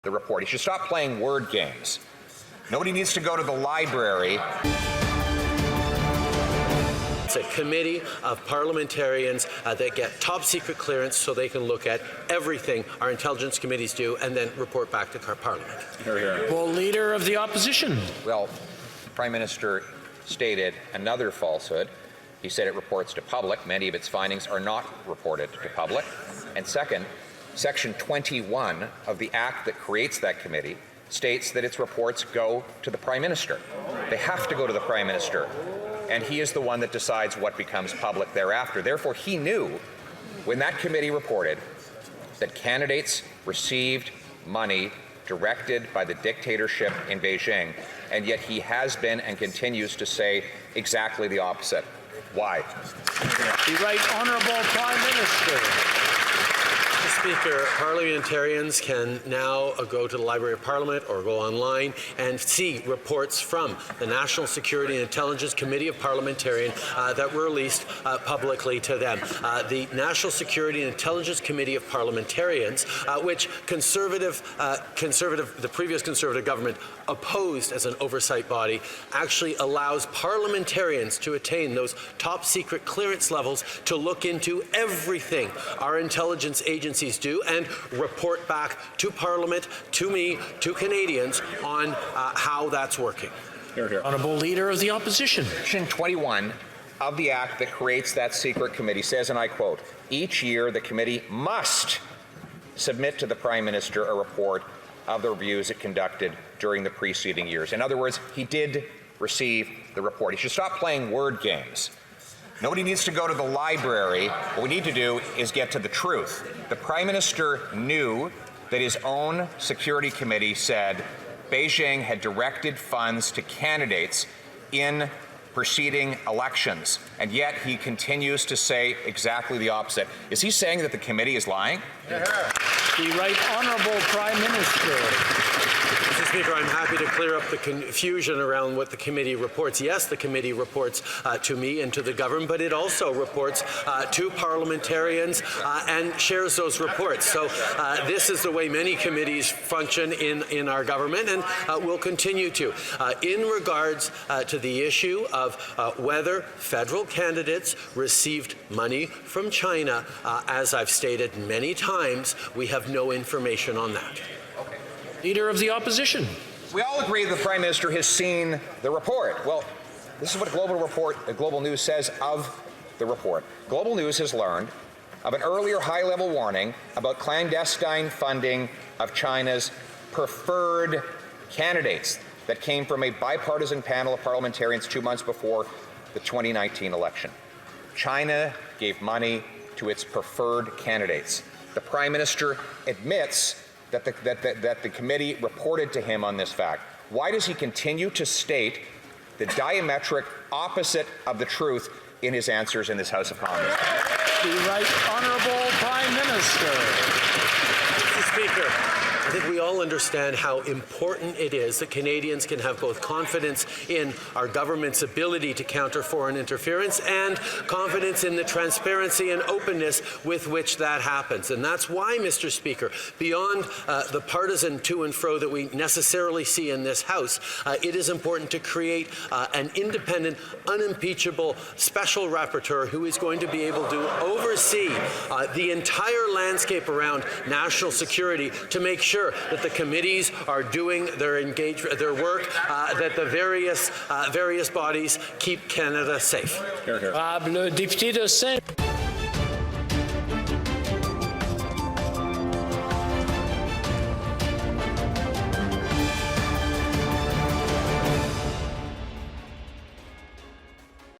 the report. He should stop playing word games. Nobody needs to go to the library. It's a committee of parliamentarians that get top secret clearance so they can look at everything our intelligence committees do and then report back to our parliament. Hear, hear. Well, Leader of the Opposition. Well, the Prime Minister stated another falsehood. He said it reports to public. Many of its findings are not reported to public. And second, Section 21 of the Act that creates that committee states that its reports go to the Prime Minister. They have to go to the Prime Minister, and he is the one that decides what becomes public thereafter. Therefore, he knew when that committee reported that candidates received money directed by the dictatorship in Beijing, and yet he has been and continues to say exactly the opposite. Why? The Right Honourable Prime Minister. Mr. Speaker, parliamentarians can now go to the Library of Parliament or go online and see reports from the National Security and Intelligence Committee of Parliamentarians that were released publicly to them. The National Security and Intelligence Committee of Parliamentarians, which the previous Conservative government opposed as an oversight body, actually allows parliamentarians to attain those top secret clearance levels to look into everything our intelligence agencies do and report back to Parliament, to me, to Canadians on how that's working. Hear, hear. Honourable Leader of the Opposition. Section 21 of the Act that creates that secret committee says, and I quote, each year the committee must submit to the Prime Minister a report of the reviews it conducted during the preceding years. In other words, he did receive the report. He should stop playing word games. Nobody needs to go to the library. What we need to do is get to the truth. The Prime Minister knew that his own security committee said Beijing had directed funds to candidates in preceding elections, and yet he continues to say exactly the opposite. Is he saying that the committee is lying? The Right Honourable Prime Minister. Mr. Speaker, I'm happy to clear up the confusion around what the committee reports. Yes, the committee reports to me and to the government, but it also reports to parliamentarians and shares those reports. So this is the way many committees function in our government and will continue to. In regards to the issue of whether federal candidates received money from China, as I've stated many times, we have no information on that. Leader of the Opposition. We all agree the Prime Minister has seen the report. Well, this is what Global News says of the report. Global News has learned of an earlier high-level warning about clandestine funding of China's preferred candidates that came from a bipartisan panel of parliamentarians 2 months before the 2019 election. China gave money to its preferred candidates. The Prime Minister admits that the committee reported to him on this fact. Why does he continue to state the diametric opposite of the truth in his answers in this House of Commons? The Right Honourable Prime Minister. Mr. Speaker, I think we all understand how important it is that Canadians can have both confidence in our government's ability to counter foreign interference and confidence in the transparency and openness with which that happens. And that's why, Mr. Speaker, beyond the partisan to and fro that we necessarily see in this House, it is important to create an independent, unimpeachable special rapporteur who is going to be able to oversee the entire landscape around national security to make sure that the committees are doing their work, that the various bodies keep Canada safe. Le député de Saint